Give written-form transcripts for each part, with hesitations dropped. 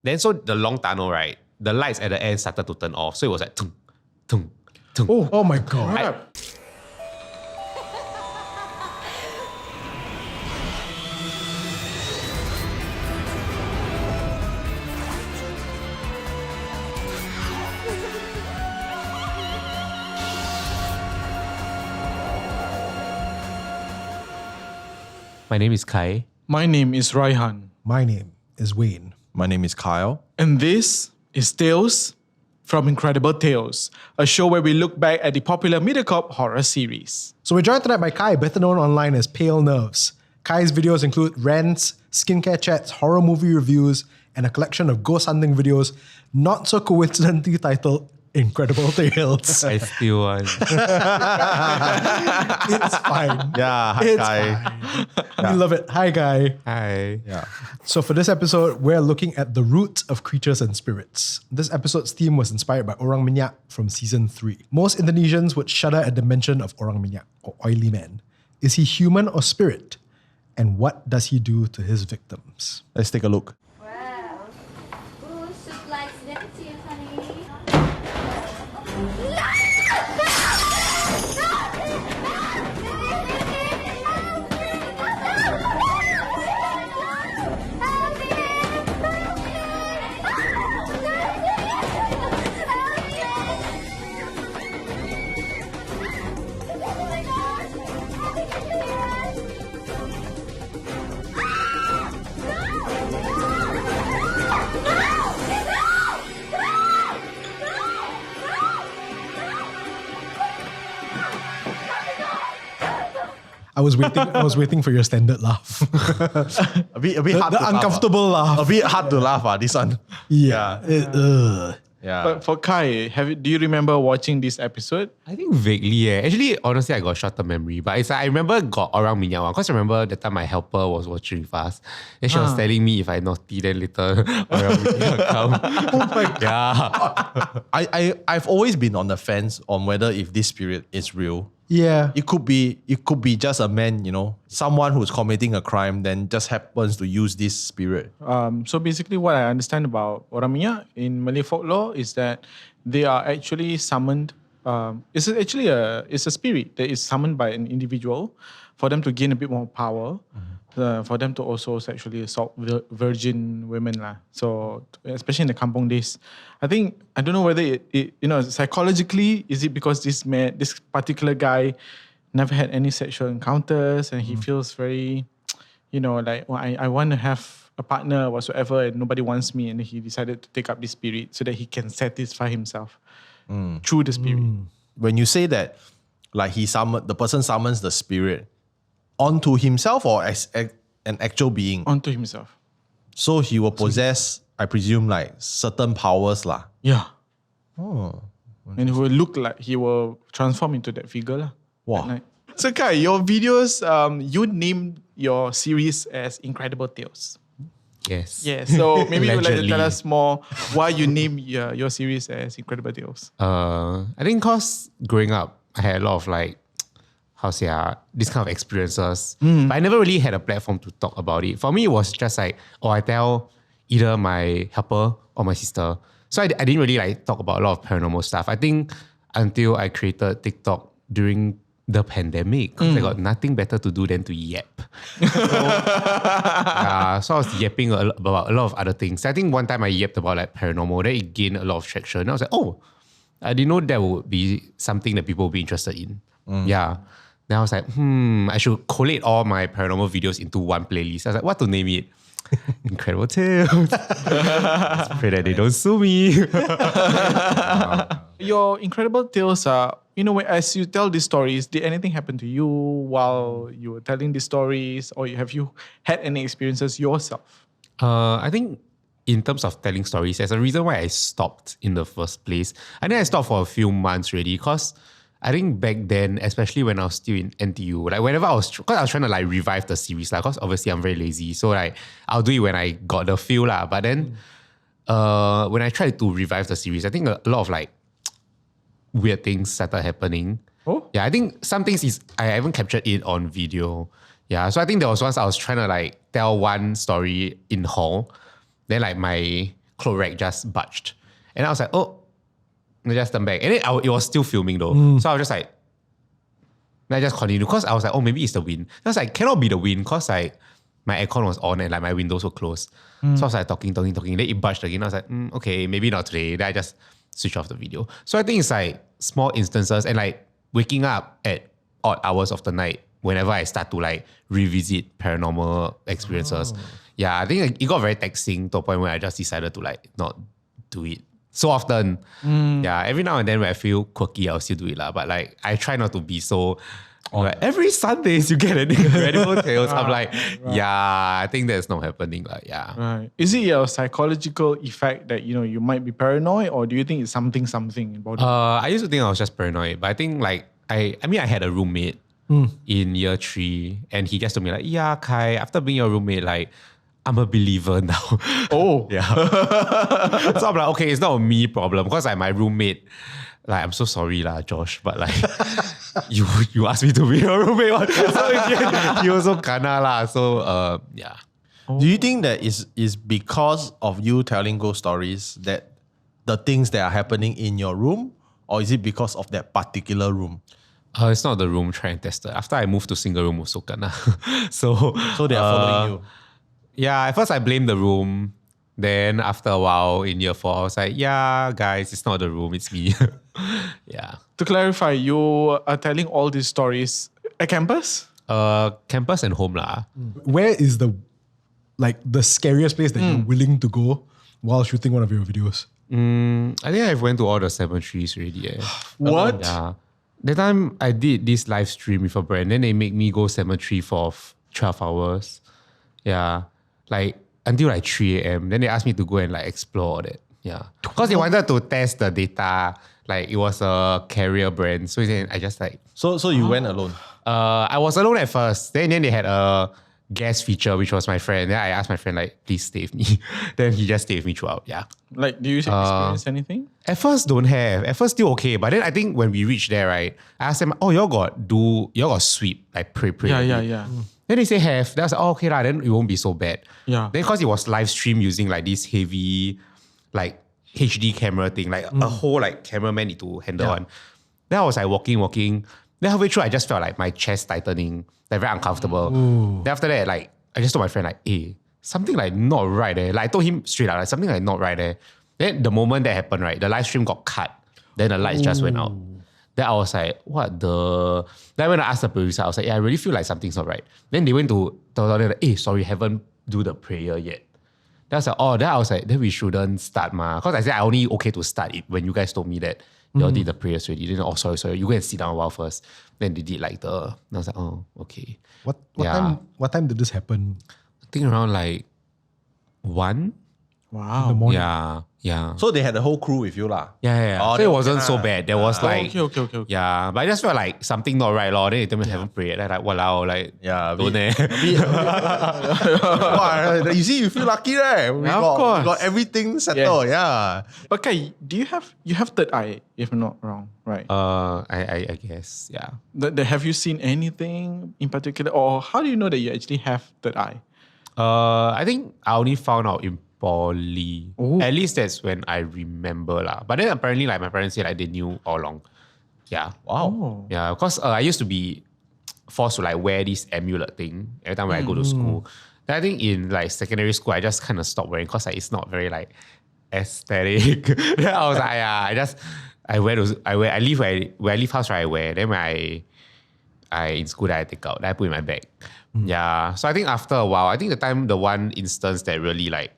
Then so the long tunnel, right? The lights at the end started to turn off. So it was like tung, tung, tung. Oh my God. My name is Kai. My name is Raihan. My name is Wayne. My name is Kyle. And this is Tales from Incredible Tales, a show where we look back at the popular MediaCorp horror series. So we're joined tonight by Kai, better known online as Pale Nerves. Kai's videos include rants, skincare chats, horror movie reviews, and a collection of ghost hunting videos, not so coincidentally titled Incredible Tales. I still want. It's fine. Yeah, hi, It's Kai. fine. We love it. Hi, Kai. Hi. Yeah. So for this episode, we're looking at the roots of creatures and spirits. This episode's theme was inspired by Orang Minyak from season 3. Most Indonesians would shudder at the mention of Orang Minyak, or oily man. Is he human or spirit? And what does he do to his victims? Let's take a look. Wow. Ooh, soup likes negative, honey. I was waiting for your standard laugh. A bit hard The to uncomfortable laugh. laugh. A bit hard to laugh, this one. Yeah. Yeah. But for Kai, do you remember watching this episode? I think vaguely. Actually, honestly, I got short-term memory. But it's like, I remember got Orang Minyak one. Because I remember that time my helper was watching with us. Then she was telling me if I naughty, then later Orang Minyak come. Oh my God. Yeah. I've always been on the fence on whether if this spirit is real. Yeah. It could be just a man, someone who's committing a crime, then just happens to use this spirit. So basically what I understand about Orang Minyak in Malay folklore is that they are actually summoned. It's a spirit that is summoned by an individual for them to gain a bit more power, for them to also sexually assault virgin women lah. So especially in the kampung days, I don't know whether it psychologically, is it because this particular guy never had any sexual encounters and he feels very, I want to have a partner whatsoever and nobody wants me, and he decided to take up this spirit so that he can satisfy himself through the spirit. When you say that, like the person summons the spirit onto himself or as an actual being, Onto himself. so he will possess, I presume, like certain powers lah. Yeah. Oh, And he will transform into that figure lah. Wow. at night. So Kai, your videos, you named your series as Incredible Tales. Yes. Yeah, so maybe you would like to Allegedly. tell us more why you named your series as Incredible Tales. I think because growing up, I had a lot of this kind of experiences. But I never really had a platform to talk about it. For me, it was just like, I tell either my helper or my sister. So I didn't really talk about a lot of paranormal stuff. I think until I created TikTok during the pandemic, 'cause I got nothing better to do than to yap. So I was yapping about a lot of other things. I think one time I yapped about paranormal, then it gained a lot of traction. I was like, I didn't know that would be something that people would be interested in. Yeah. Then I was like, I should collate all my paranormal videos into one playlist. I was like, what to name it? Incredible Tales. Let's pray that they don't sue me. Your Incredible Tales are, as you tell these stories, did anything happen to you while you were telling these stories, or have you had any experiences yourself? I think in terms of telling stories, there's a reason why I stopped in the first place. I think I stopped for a few months already because I think back then, especially when I was still in NTU, whenever I was trying to revive the series, because obviously I'm very lazy. So I'll do it when I got the feel lah. But then when I tried to revive the series, I think a lot of weird things started happening. Oh? Yeah, I think some things I haven't captured it on video. Yeah, so I think there was once I was trying to tell one story in hall. Then my cloth rack just budged. And I was like, oh, and I just turned back. And then it was still filming though. So I was just like, and I just continued because I was like, oh, maybe it's the wind. I was like, cannot be the wind because like my aircon was on and like my windows were closed. So I was like talking. Then it budged again. I was like, okay, maybe not today. Then I just switch off the video. So I think it's like small instances and like waking up at odd hours of the night whenever I start to like revisit paranormal experiences. Yeah, I think it got very taxing to a point where I just decided to like not do it so often. Yeah, every now and then when I feel quirky, I'll still do it lah. But like I try not to be so like, every Sundays you get an Incredible Tales. I'm like, yeah, I think that's not happening. Like, yeah. Right. Is it a psychological effect that you might be paranoid, or do you think it's something about it? I used to think I was just paranoid, but I think like I had a roommate in year 3, and he just told me like, yeah, Kai, after being your roommate, like I'm a believer now. Oh. Yeah. So I'm like, okay, it's not a me problem because like my roommate, like I'm so sorry lah, Josh, but like you asked me to be your roommate. So you also kena lah. So yeah. Do you think that is because of you telling ghost stories that the things that are happening in your room, or is it because of that particular room? It's not the room, try and test it. After I moved to single room, also kena. So they are following you. Yeah, at first I blamed the room. Then after a while in year 4, I was like, yeah, guys, it's not the room, it's me. Yeah. To clarify, you are telling all these stories at campus? Campus and home lah. Where is the scariest place that you're willing to go while shooting one of your videos? I think I've went to all the cemeteries already. What? Yeah. That time I did this live stream with a brand, then they make me go cemetery for 12 hours. Yeah. Like until like 3 a.m. Then they asked me to go and like explore all that. Yeah. Because they wanted to test the data. Like it was a carrier brand. So then I just like... So you went alone? I was alone at first. Then they had a guest feature, which was my friend. Then I asked my friend like, please stay with me. Then he just stayed with me throughout. Yeah. Like, do you experience anything? At first don't have. At first still okay. But then I think when we reached there, right, I asked them, oh, y'all got sweep, like pray. Yeah. Then they say have. Then I was like, oh, okay lah, then it won't be so bad. Yeah. Then because it was live stream using like this heavy, like HD camera thing, like a whole like cameraman need to handle on. Then I was like walking. Then halfway through, I just felt like my chest tightening, like very uncomfortable. Then after that, like I just told my friend like, hey, something like not right there. Like I told him straight out, like something like not right there. Then the moment that happened, right, the live stream got cut. Then the lights just went out. Then I was like, what the... Then when I asked the producer, I was like, yeah, I really feel like something's not right. Then they went to tell them, like, hey, sorry, haven't do the prayer yet. Then I was like, oh, then I was like, then we shouldn't start ma. Because I said I only okay to start it when you guys told me that you all did the prayers already. Then, oh, sorry, you go and sit down a while first. Then they did like the... And I was like, oh, okay. What time did this happen? I think around like 1. Wow. In the morning? Yeah. So they had the whole crew with you lah? Yeah. Oh, so it wasn't so bad. There was like... Okay. Yeah, but I just felt like something not right lor. Then they told me I haven't prayed. Then like, walao, like... Yeah, don't Wow, you see, you feel lucky, right? We got everything settled. Yeah. But Kai, you have third eye, if I'm not wrong, right? I guess, yeah. Have you seen anything in particular, or how do you know that you actually have third eye? I think I only found out in poly. At least that's when I remember lah. But then apparently, like my parents said, like they knew all along. Yeah. Wow. Yeah, because I used to be forced to like wear this amulet thing every time when I go to school. Then I think in like secondary school, I just kind of stopped wearing because like, it's not very like aesthetic. Then I was like, yeah, I leave where I leave house, right, I wear. Then when I in school that I take out, then I put in my bag. Yeah. So I think after a while, I think the one instance that really like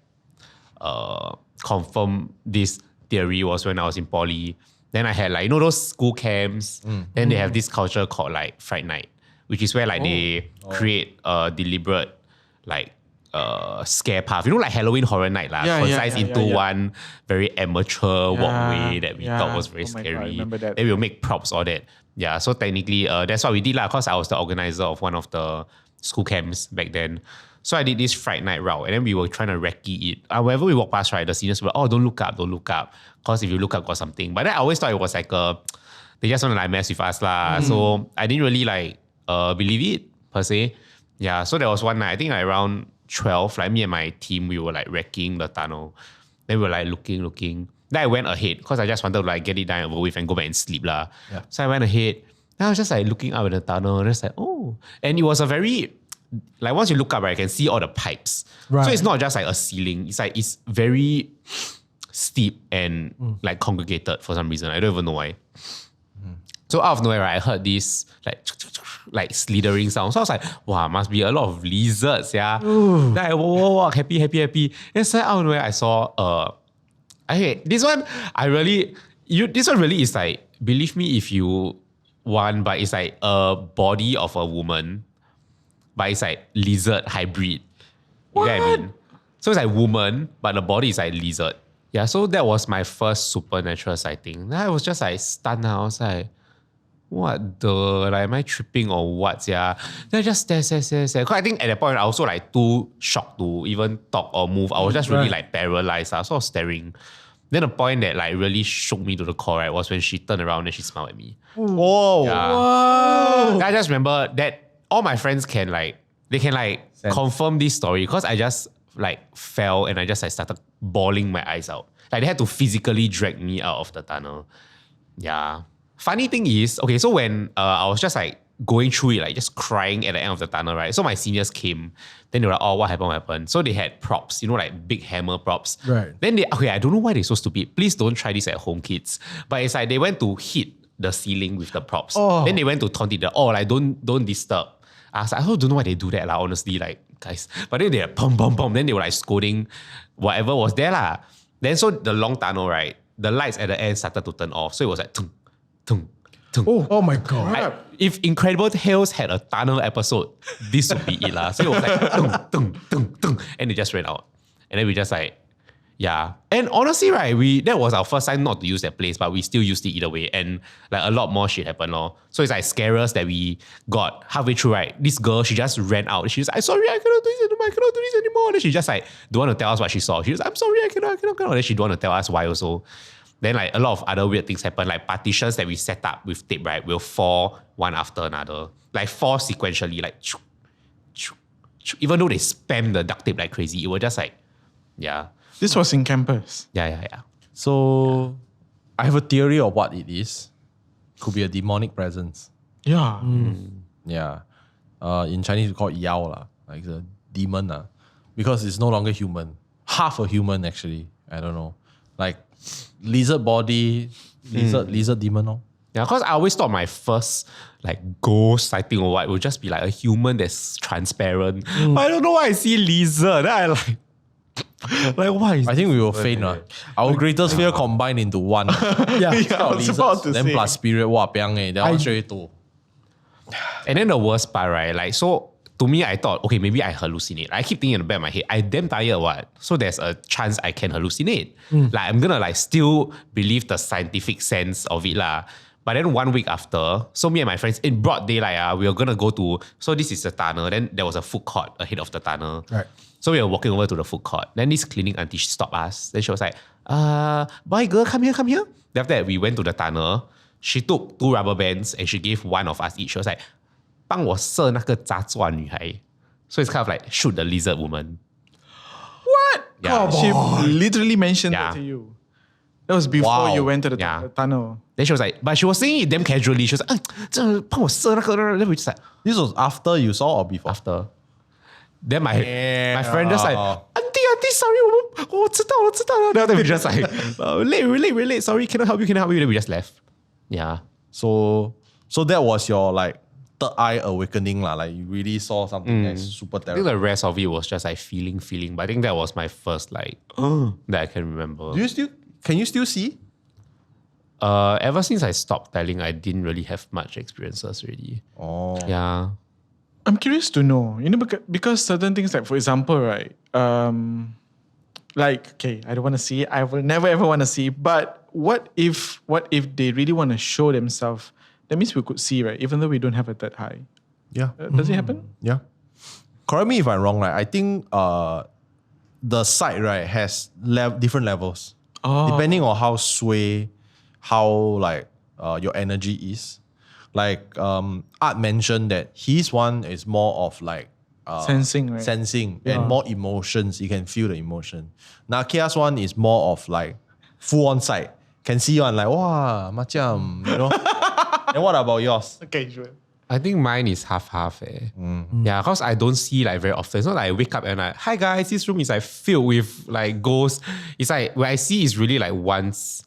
confirmed this theory was when I was in poly. Then I had like, those school camps. Then they have this culture called like Fright Night, which is where like they create a deliberate like scare path. Like Halloween Horror Night lah. Concise into one very amateur walkway that we thought was very scary. God, I remember that. Then we'll make props, all that. Yeah, so technically that's what we did lah, because I was the organizer of one of the school camps back then. So I did this Fright Night route, and then we were trying to recce it. Whenever we walk past, right, the seniors were like, oh, don't look up. Because if you look up, got something. But then I always thought it was like they just want to like mess with us lah. So I didn't really like believe it per se. Yeah, so there was one night, I think like around 12, like me and my team, we were like wrecking the tunnel. Then we were like looking. Then I went ahead because I just wanted to like get it done over with and go back and sleep lah. Yeah. So I went ahead. Then I was just like looking up in the tunnel, just like, oh. And it was a very, like once you look up, right, I can see all the pipes. Right. So it's not just like a ceiling. It's like, it's very steep and like congregated for some reason. I don't even know why. So out of nowhere, right, I heard this like slithering sound. So I was like, wow, must be a lot of lizards, yeah. Then I whoa, happy. And so out of nowhere, I saw okay, this one this one really is like, believe me if you want, but it's like a body of a woman, but it's like lizard hybrid. You get what I mean? So it's like woman, but the body is like lizard. Yeah, so that was my first supernatural sighting. Then I was just like stunned. I was like, what the, like, am I tripping or what? Yeah. Then I just stare. Because I think at that point I was also like too shocked to even talk or move. I was just really like paralyzed. So I was staring. Then the point that like really shook me to the core, right, was when she turned around and she smiled at me. Whoa. Yeah. Whoa. I just remember that all my friends can like, they can like confirm this story because I just like fell and I just like started bawling my eyes out. Like they had to physically drag me out of the tunnel. Yeah. Funny thing is, okay, so when I was just like going through it, like just crying at the end of the tunnel, right? So my seniors came, then they were like, oh, what happened? So they had props, you know, like big hammer props. Right. Then I don't know why they're so stupid. Please don't try this at home, kids. But it's like they went to hit the ceiling with the props. Oh. Then they went to taunt it, like don't disturb. I was like, I don't know why they do that, like, honestly, like, guys. But then they like, pum. Then they were like scolding whatever was there, lah. Then so the long tunnel, right? The lights at the end started to turn off. So it was like, tung. Oh my God. If Incredible Tales had a tunnel episode, this would be it, lah. So it was like, tung. And it just ran out. And then we just like, yeah. And honestly, right, that was our first time not to use that place, but we still used it either way. And like a lot more shit happened, lor. So it's like scarers that we got halfway through, right? This girl, she just ran out. She was like, sorry, I cannot do this anymore. Then she just like, don't want to tell us what she saw. She was like, I'm sorry, I cannot. Then she don't want to tell us why also. Then like a lot of other weird things happen, like partitions that we set up with tape, right, will fall one after another. Like fall sequentially, like choo, choo, choo. Even though they spam the duct tape like crazy, it was just like, yeah. This was in campus. Yeah. So I have a theory of what it is. Could be a demonic presence. Yeah. Yeah. In Chinese we call it yao lah, like the demon lah, because it's no longer human. Half a human actually. I don't know. Like lizard body, lizard demon. Oh. Yeah, because I always thought my first like ghost sighting or what would just be like a human that's transparent. But I don't know why I see lizard. Then I like why is I think we will faint. Our greatest fear combined into one. Yeah. I was about to Then say. plus spirit, that one straight to. And then the worst part, right? Like, so to me, I thought, okay, maybe I hallucinate. I keep thinking in the back of my head, I damn tired what? So there's a chance I can hallucinate. Like, I'm gonna like still believe the scientific sense of it lah. But then 1 week after, so me and my friends, in broad daylight, we were gonna go to, so this is the tunnel. Then there was a food court ahead of the tunnel. Right. So we were walking over to the food court. Then this cleaning auntie stopped us. Then she was like, boy, girl, come here. Then after that, we went to the tunnel. She took 2 rubber bands and she gave one of us each. She was like, 帮我射那个杂爪女孩. So it's kind of like shoot the lizard woman. What? Yeah. She literally mentioned Yeah. that to you. That was before you went to the Yeah. tunnel. Then she was like, but she was saying it damn casually. She was like, 帮我射那个. Then we just like, This was after you saw or before? after. Then my friend just like, auntie, sorry, 我知道了. Then we just like, we're late, sorry, cannot help you. Then we just left. Yeah. So that was your like third eye awakening lah. Like you really saw something that's super I think terrible. the rest of it was just like feeling. But I think that was my first like, that I can remember. Can you still see? Ever since I stopped telling, I didn't really have much experiences really. Oh. Yeah. I'm curious to know, because certain things, like for example, right, like, okay, I don't want to see it. I will never ever want to see. But what if they really want to show themselves? That means we could see, right? Even though we don't have a third eye. Yeah. Does it happen? Yeah. Correct me if I'm wrong, right? I think the site, right, has different levels. Depending on how like your energy is. Like Art mentioned that his one is more of like Sensing, right? Sensing and more emotions. You can feel the emotion. Now, Kia's one is more of like full on sight. Can see one like, wow, macam, you know. And what about yours? Okay, sure. I think mine is half-half. Yeah, because I don't see like very often. It's not like I wake up and like, hi guys, this room is like filled with like ghosts. It's like when I see is really like once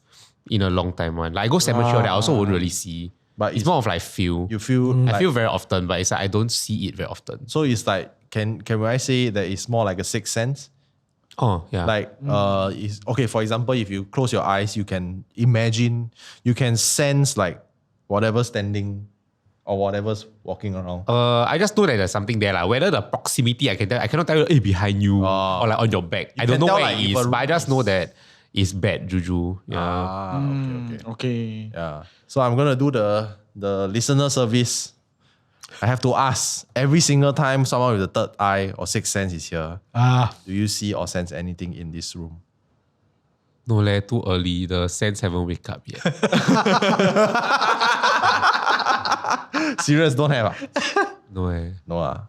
in a long time one. Like I go cemetery, that I also won't really see. But it's more of like feel. You feel I like, feel very often, but it's like I don't see it very often. so it's like, can I say that it's more like a sixth sense? Oh, yeah. Like, is okay, for example, if you close your eyes, you can imagine, you can sense like whatever's standing or whatever's walking around. I just know that there's something there. Like whether the proximity, I cannot tell you, hey, behind you or like on your back. I don't know tell, where like, it if is, a but I just room know that it's bad juju. Yeah. Okay. Yeah. So I'm gonna do the listener service. I have to ask every single time someone with a third eye or sixth sense is here. Do you see or sense anything in this room? No leh, too early. The sense haven't wake up yet. Serious, don't have? No eh. No.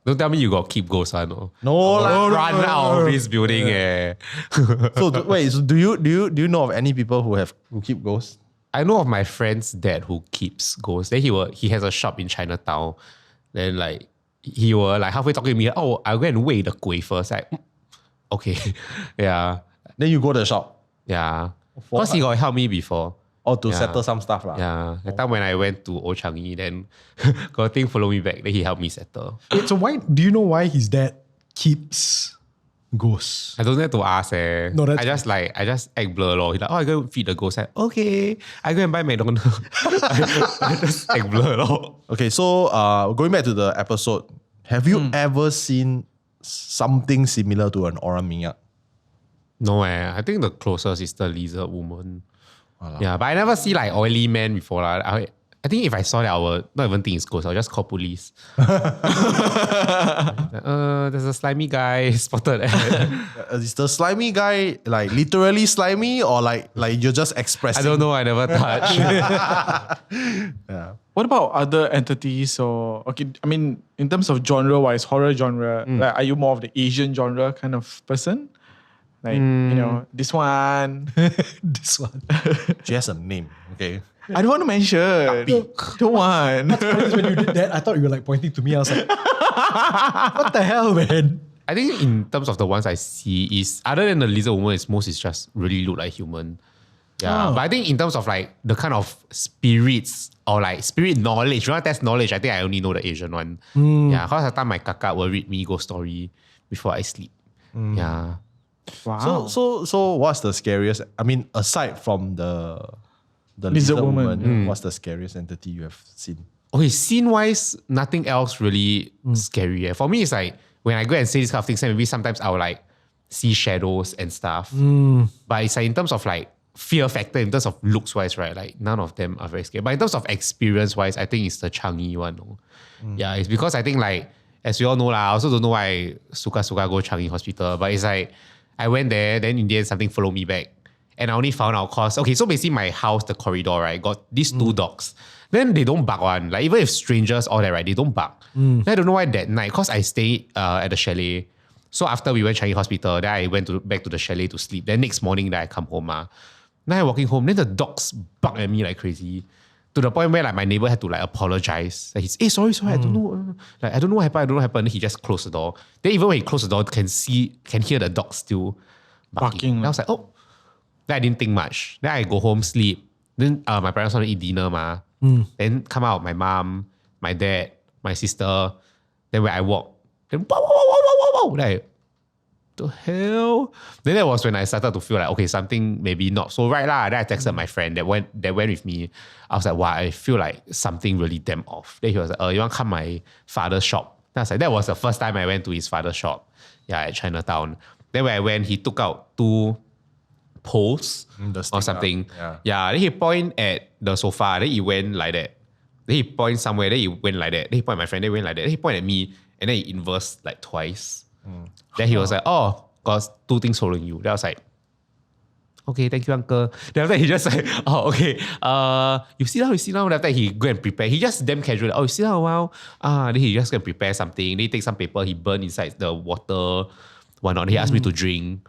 Don't tell me you got keep ghosts, no. No, Run out of this building eh. So wait, so do you know of any people who keep ghosts? I know of my friend's dad who keeps ghosts. Then he has a shop in Chinatown. Then like he will like halfway talking to me, oh, I'll go and weigh the kueh first. Like, okay. Yeah. Then you go to the shop. Yeah. Because he got help me before. Or to settle some stuff. Yeah. That time when I went to Old Changi, then got a thing follow me back. Then he helped me settle. Wait, so do you know why his dad keeps ghosts? I don't have to ask No, that's I just act blur lor. He's like, oh, I go feed the ghost. Like, okay. I go and buy McDonald's. I just act blur lor. Okay, so going back to the episode, have you ever seen something similar to an Orang Minyak? No I think the closest is the lizard woman. Yeah, but I never see like oily man before. I think if I saw that, I would not even think it's ghost. I'll just call police. There's a slimy guy spotted. Is the slimy guy like literally slimy or like you're just expressing? I don't know. I never touched. Yeah. What about other entities or I mean in terms of genre-wise, horror genre, like are you more of the Asian genre kind of person? Like, you know, this one. This one. She has a name, okay? I don't want to mention. Don't want. Because when you did that, I thought you were like pointing to me. I was like, what the hell, man? I think in terms of the ones I see is other than the lizard woman, most is just really look like human. Yeah, but I think in terms of like the kind of spirits or like spirit knowledge, you want to test knowledge, I think I only know the Asian one. Yeah, because at the time my kakak will read me ghost story before I sleep. Yeah. Wow. So what's the scariest? I mean, aside from the lizard woman, what's the scariest entity you have seen? Okay, scene-wise, nothing else really scary. For me, it's like when I go and say this kind of things, maybe sometimes I'll like see shadows and stuff. But it's like in terms of like fear factor, in terms of looks-wise, right? Like none of them are very scary. But in terms of experience-wise, I think it's the Changi one. Yeah, it's because I think like, as we all know I also don't know why I suka go Changi Hospital. But it's like, I went there, then in the end something followed me back. And I only found out cause, okay, so basically my house, the corridor, right, got these two dogs. Then they don't bark one. Like even if strangers all that, right, they don't bark. Then I don't know why that night, cause I stayed at the chalet. So after we went Changi Hospital, then I went back to the chalet to sleep. Then next morning, then I come home. Then I walking home, then the dogs bark at me like crazy. To the point where like my neighbor had to like apologize. Like he's, hey, sorry, I don't know. Like I don't know what happened. Then he just closed the door. Then even when he closed the door, can hear the dog still barking. Then I was like, oh. Then I didn't think much. Then I go home, sleep. Then my parents want to eat dinner. Then come out, my mom, my dad, my sister. Then when I walk, then wow. Like, the hell? Then that was when I started to feel like, okay, something maybe not so right lah. Then I texted my friend that went with me. I was like, wow, I feel like something really damn off. Then he was like, you want to come my father's shop? Then I was like, that was the first time I went to his father's shop. Yeah, at Chinatown. Then when I went, he took out 2 poles or something. Yeah. Then he point at the sofa. Then he went like that. Then he point somewhere. Then he went like that. Then he point at my friend. Then he went like that. Then he point at me. And then he inversed like twice. Then he was like, oh, got 2 things following you. Then I was like, okay, thank you, uncle. Then after that, he just like, oh, okay, you sit down. Then after that, he go and prepare. He just damn casual, oh, you sit down a while. Then he just go and prepare something. Then he take some paper, he burn inside the water, whatnot. He asked me to drink.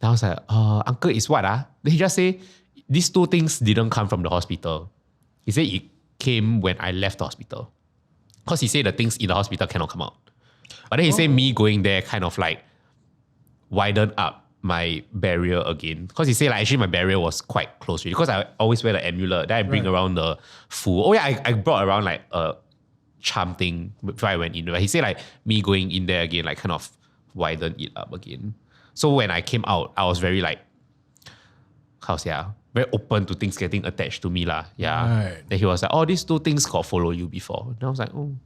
Then I was like, uncle, it's what? Then he just say, these two things didn't come from the hospital. He said it came when I left the hospital. Because he said the things in the hospital cannot come out. But then he said me going there kind of like widen up my barrier again. Because he said like actually my barrier was quite close really. Because I always wear the amulet. Then I bring around the food. Oh yeah, I brought around like a charm thing before I went in. But he said like me going in there again like kind of widen it up again. So when I came out, I was very like, very open to things getting attached to me lah. Yeah. Right. Then he was like, oh, these two things got follow you before. And I was like, oh,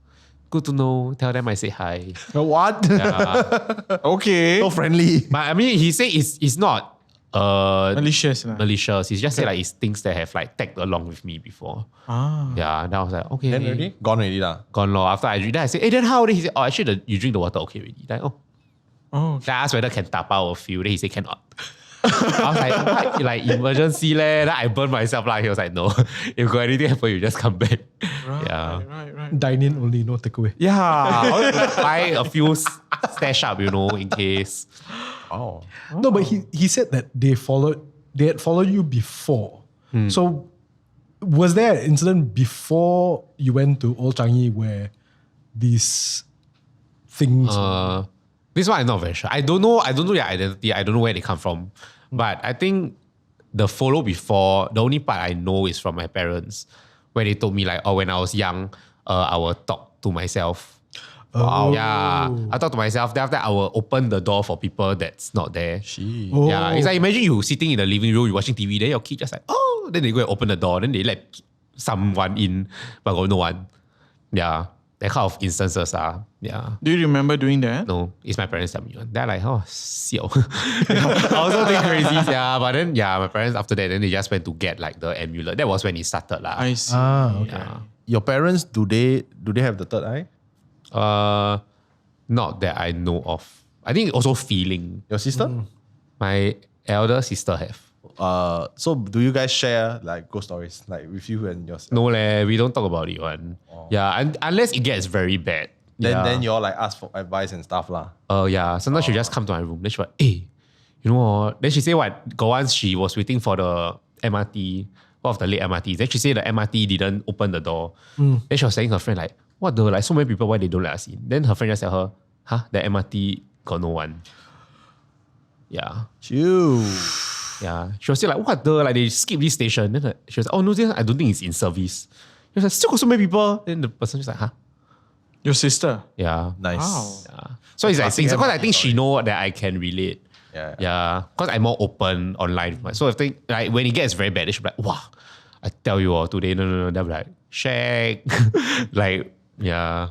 good to know. Tell them I say hi. What? Yeah. Okay. So friendly. But I mean, he said it's not Malicious. malicious. He just said like it's things that have like tagged along with me before. Yeah. And I was like, okay. Then already? Gone already lah. Gone law. After I drink, then I said, hey, then how? Then he said, oh, actually, you drink the water okay already. Like, oh. Oh. Then I asked whether can tap out a few. Then he said cannot. I was like, what? Like emergency leh. Then I burned myself lah. He was like, no. If got anything happen, you just come back. Yeah. Right. Dine in only, no takeaway. Yeah. I was like, buy a few stash up, in case. Oh. No, but he said that they had followed you before. So was there an incident before you went to Old Changi where these things This one I'm not very sure. I don't know their identity. I don't know where they come from. But I think the follow before, the only part I know is from my parents, where they told me like, oh, when I was young, I will talk to myself. Wow. Yeah. I talk to myself. Then after that, I will open the door for people that's not there. Oh. Yeah. It's like imagine you sitting in the living room, you're watching TV, then your kid just like, oh, then they go and open the door, then they let someone in, but got no one. Yeah. That kind of instances are, yeah. Do you remember doing that? No, it's my parents tell me one. They're like, oh, siao. I also think crazy, yeah. But then, yeah, my parents after that, then they just went to get like the amulet. That was when it started lah. I see. Okay. Yeah. Your parents, do they have the third eye? Not that I know of. I think also feeling. Your sister? My elder sister have. So do you guys share like ghost stories like with you and your sister? No leh, we don't talk about it one. Yeah, and unless it gets very bad. Then you all like ask for advice and stuff lah. Yeah. Sometimes she just come to my room. Then she like, hey, you know what? Then she say what? Got once she was waiting for the MRT, one of the late MRTs. Then she said the MRT didn't open the door. Then she was telling her friend like, what the? Like so many people, why they don't let us in? Then her friend just tell her, huh? The MRT got no one. Yeah. Chew. Yeah. She was still like, what the? Like they skip this station. Then she was like, oh no, I don't think it's in service. She was like, still got so many people. Then the person just like, huh? Your sister? Yeah. Nice. Wow. Yeah. So it's like things, because I think she know that I can relate. Yeah. Yeah. Because I'm more open online. So I think like when it gets very bad, she'll be like, wow, I tell you all today, no. They'll be like, shag. Like, yeah.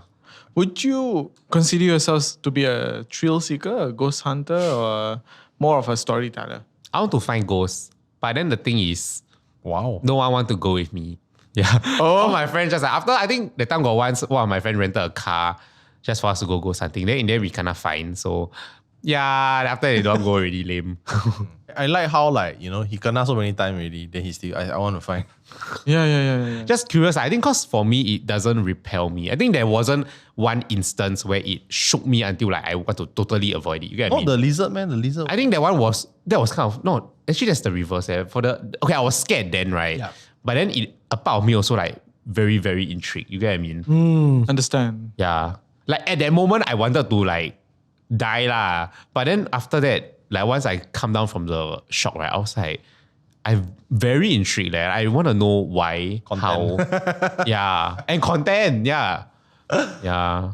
Would you consider yourself to be a thrill seeker, a ghost hunter, or more of a storyteller? I want to find ghosts. But then the thing is, Wow. no one want to go with me. Yeah. All my friends just like, after I think the time got once, one of my friends rented a car just for us to go ghost hunting. Then in the end we cannot find. So yeah, after they don't go already lame. I like how like, you know, he kena so many times already, then he still, I want to find. Yeah. Just curious. I think because for me, it doesn't repel me. I think there wasn't one instance where it shook me until like I want to totally avoid it. You get what I mean? The lizard, man, the lizard. I think that was kind of, no, actually that's the reverse. Okay, I was scared then, right? Yeah. But then a part of me also like very, very intrigued. You get what I mean? Understand. Yeah. Like at that moment, I wanted to like die lah. But then after that, like once I come down from the shock, right, I was like, I'm very intrigued. Like, I want to know why, Content. how. Yeah. And content, yeah. Yeah.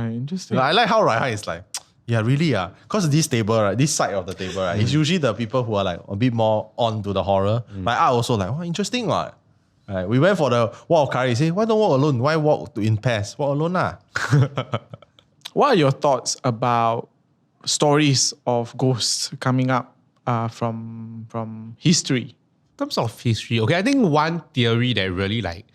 Interesting. I like how Raihan is like, yeah, really, because this table, right, this side of the table, right, it's usually the people who are like a bit more on to the horror. Like I also like, interesting, what? Right, we went for the walk of courage. Say, why don't walk alone? Why walk in pairs? Walk alone, lah. What are your thoughts about stories of ghosts coming up from history? In terms of history, okay, I think one theory that really like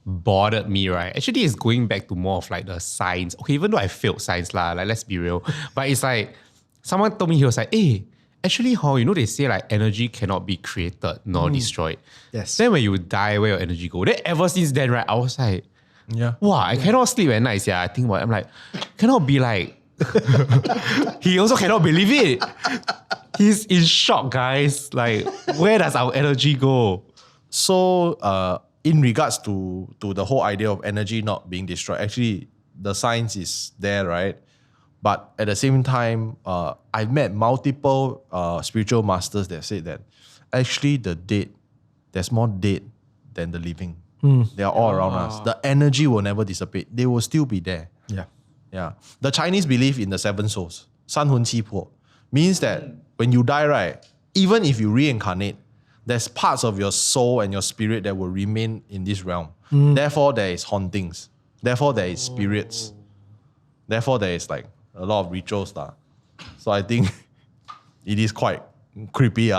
bothered me, right, actually is going back to more of like the science. Okay, even though I failed science lah, like let's be real. But it's like, someone told me, he was like, hey, actually, they say like energy cannot be created nor destroyed. Yes. Then when you die, where your energy go? Then ever since then, right, I was like, Yeah. wow, I cannot sleep at night. Yeah, I think about it. I'm like, cannot be like. He also cannot believe it. He's in shock, guys. Like, where does our energy go? So, in regards to the whole idea of energy not being destroyed, actually, the science is there, right? But at the same time, I've met multiple spiritual masters that said that actually the dead, there's more dead than the living. They are all around us. The energy will never dissipate. They will still be there. Yeah. Yeah. The Chinese believe in the seven souls. 三魂七魄 means that when you die, right, even if you reincarnate, there's parts of your soul and your spirit that will remain in this realm. Therefore, there is hauntings. Therefore, there is spirits. Therefore, there is like a lot of rituals. So I think it is quite creepy.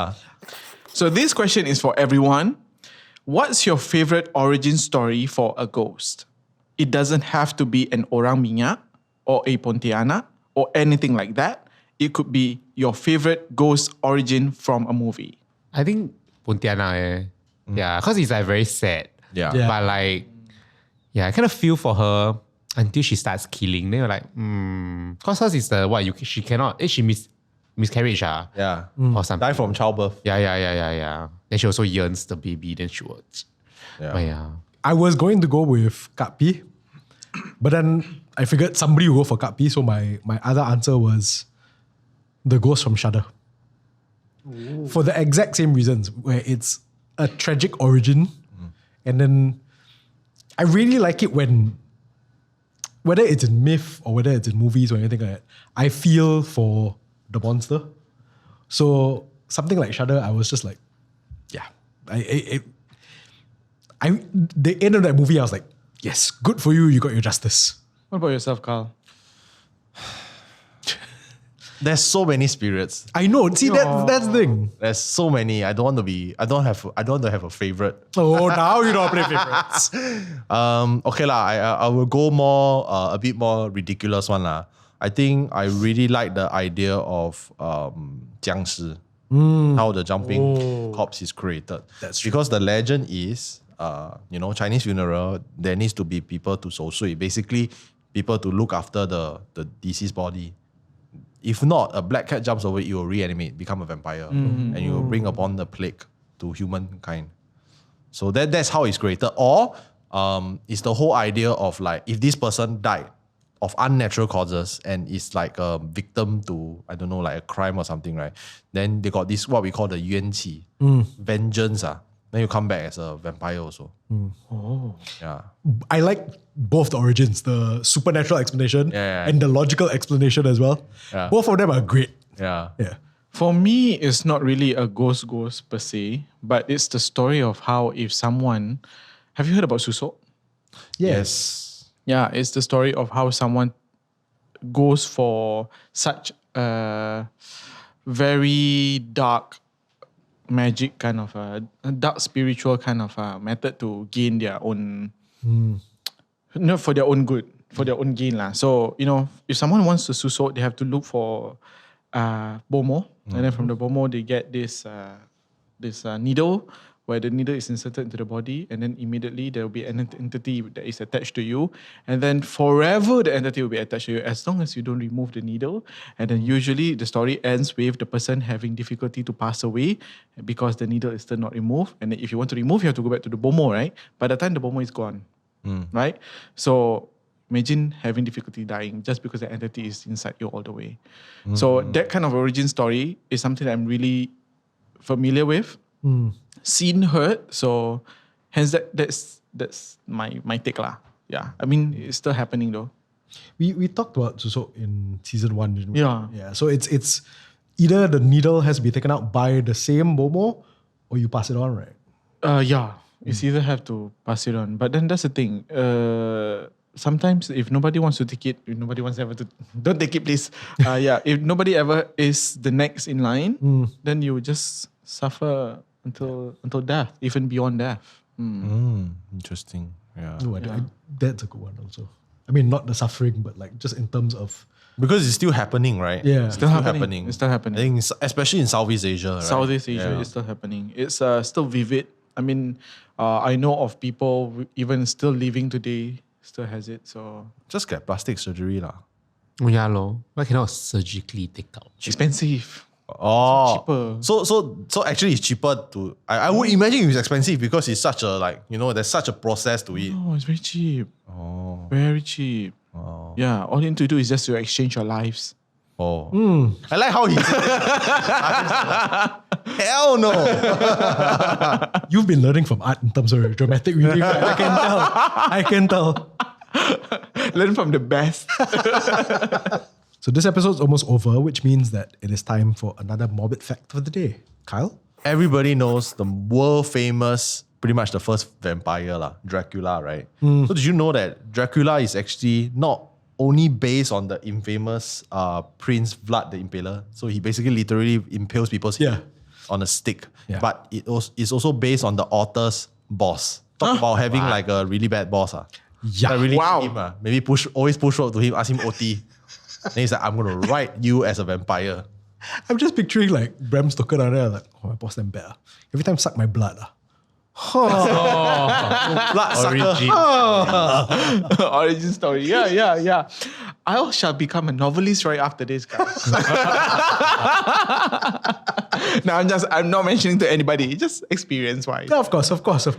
So this question is for everyone. What's your favorite origin story for a ghost? It doesn't have to be an Orang Minyak or a Pontianak or anything like that. It could be your favorite ghost origin from a movie. I think Pontianak, yeah, because it's like very sad. Yeah. But like, yeah, I kind of feel for her until she starts killing. Then you're like, because hers is the she cannot, she miscarriage, Yeah. or something. Die from childbirth. Yeah. Then she also yearns the baby. Then she would. Yeah. But yeah. I was going to go with Kat P, but then I figured somebody would go for Kat P, so my other answer was the ghost from Shudder. For the exact same reasons, where it's a tragic origin, and then I really like it when, whether it's in myth or whether it's in movies or anything like that, I feel for the monster. So something like Shudder, I was just like, yeah, the end of that movie, I was like, yes, good for you, you got your justice. What about yourself, Carl? There's so many spirits. I know. See, that's the thing. There's so many. I don't want to have a favorite. Oh, now you don't play favorites. Okay lah. I will go more a bit more ridiculous one lah. I think I really like the idea of 僵尸, how the jumping corpse is created. That's true. Because the legend is, Chinese funeral, there needs to be people to 守岁, basically people to look after the deceased body. If not, a black cat jumps over it, it will reanimate, become a vampire, and you will bring upon the plague to humankind. So that's how it's created. Or it's the whole idea of like, if this person died of unnatural causes and is like a victim to, I don't know, like a crime or something, right? Then they got this, what we call the 冤气, vengeance. Then you come back as a vampire also. Yeah. I like both the origins, the supernatural explanation and the logical explanation as well. Yeah. Both of them are great. Yeah. Yeah. For me, it's not really a ghost per se, but it's the story of how if someone... Have you heard about Susok? Yes. Yeah, it's the story of how someone goes for such a very dark magic kind of a dark spiritual kind of a method to gain their own, for their own good, for their own gain lah. So if someone wants to susuk, they have to look for bomo, and then from the bomo they get this needle, where the needle is inserted into the body, and then immediately there will be an entity that is attached to you, and then forever the entity will be attached to you as long as you don't remove the needle. And then usually the story ends with the person having difficulty to pass away because the needle is still not removed. And then if you want to remove, you have to go back to the bomo, right? By the time the bomo is gone, right? So imagine having difficulty dying just because the entity is inside you all the way. So that kind of origin story is something that I'm really familiar with. Seen, heard, so hence that's my take lah. Yeah, I mean it's still happening though. We talked about Susok in season 1, didn't we? Yeah. Yeah. So it's either the needle has to be taken out by the same bomo or you pass it on, right? Yeah, it's either have to pass it on, but then that's the thing. Sometimes if nobody wants to take it, if nobody wants ever to, don't take it, please. If nobody ever is the next in line, then you just suffer until death, even beyond death. Interesting. Yeah. That's a good one also. I mean, not the suffering, but like just in terms of Because it's still happening, right? Yeah. It's Still happening. It's still happening. I think especially in Southeast Asia, right? Southeast Asia is still happening. It's still vivid. I mean, I know of people even still living today still has it. So Just get plastic surgery lah. Oh, yeah, lor. Why cannot surgically take out? expensive. Oh, cheaper. So actually, it's cheaper to. I would imagine it's expensive because it's such a there's such a process to it. Oh, it's very cheap. Oh, Very cheap. oh, Yeah, all you need to do is just to exchange your lives. oh. I like how he said that. Hell no. You've been learning from art in terms of dramatic reading. Right? I can tell. Learn from the best. So this episode's almost over, which means that it is time for another morbid fact of the day. Kyle? Everybody knows the world famous, pretty much the first vampire lah, Dracula, right? So did you know that Dracula is actually not only based on the infamous Prince Vlad the Impaler? So he basically literally impales people's head on a stick. Yeah. But it's also based on the author's boss. Talk about having like a really bad boss. Yeah. That really Wow. hit him. Maybe always push road to him, ask him OT. Then he's like, I'm going to write you as a vampire. I'm just picturing like Bram Stoker down there, like, oh, my boss them better. Every time suck my blood. Blood sucker. Origin story. Yeah. I shall become a novelist right after this, guys. No, I'm not mentioning to anybody, just experience-wise. Yeah, of course.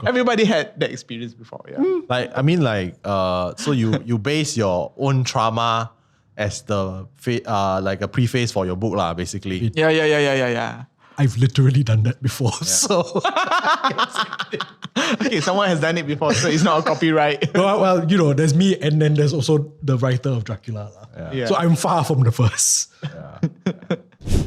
Everybody had that experience before, yeah. So you base your own trauma as the like a preface for your book lah, basically. Yeah. I've literally done that before. So, Okay, someone has done it before, so it's not a copyright. well, there's me and then there's also the writer of Dracula. Yeah. So I'm far from the first.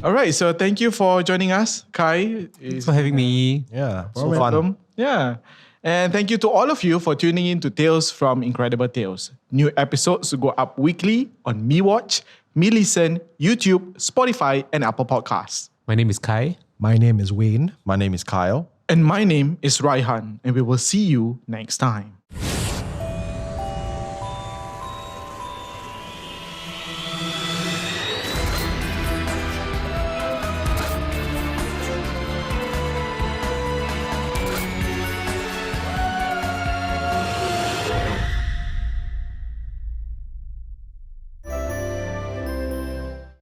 All right, so thank you for joining us, Kai. Thanks for having me. Yeah, so Welcome. fun. Yeah. And thank you to all of you for tuning in to Tales from Incredible Tales. New episodes go up weekly on MeWatch, meLISTEN, YouTube, Spotify, and Apple Podcasts. My name is Kai. My name is Wayne. My name is Kyle. And my name is Raihan, and we will see you next time.